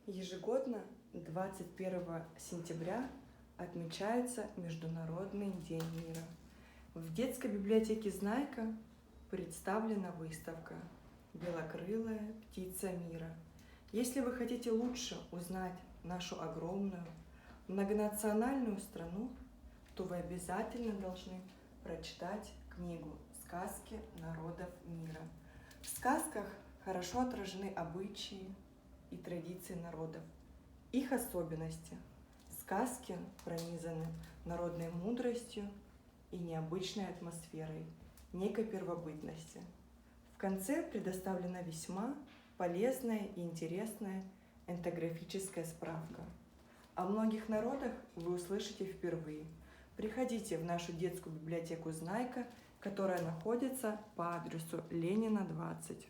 Ежегодно 21 сентября отмечается Международный день мира. В детской библиотеке «Знайка» представлена выставка «Белокрылая птица мира». Если вы хотите лучше узнать нашу огромную многонациональную страну, то вы обязательно должны прочитать книгу «Сказки народов мира». В сказках хорошо отражены обычаи и традиции народов, их особенности. Сказки пронизаны народной мудростью и необычной атмосферой, некой первобытности. В конце предоставлена весьма полезная и интересная этнографическая справка. О многих народах вы услышите впервые. Приходите в нашу детскую библиотеку «Знайка», которая находится по адресу Ленина, 20.